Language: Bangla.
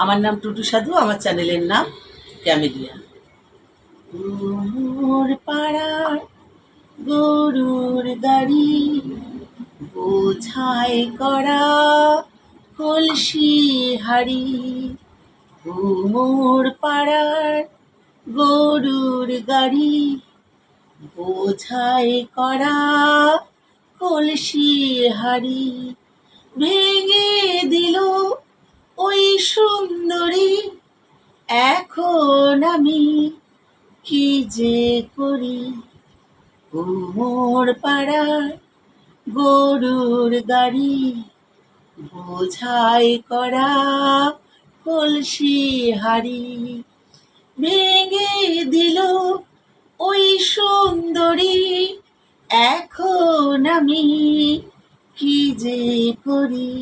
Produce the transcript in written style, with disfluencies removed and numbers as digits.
আমার নাম টুটু সাধু, আমার চ্যানেলের নাম ক্যামেলিয়া। মোর পাড়ার গরুর গাড়ি বোঝাই করা কলসি হাড়ি। মোর পাড়ার গরুর গাড়ি বোঝাই করা কলসি হাড়ি। ভেঙে দিল ওই সুন্দরী, এখন আমি কি যে করি। ও মোর পাড়ার গরুর গাড়ি বোঝাই করা কলসি হাড়ি। ভেঙে দিল ওই সুন্দরী, এখন আমি কি যে করি।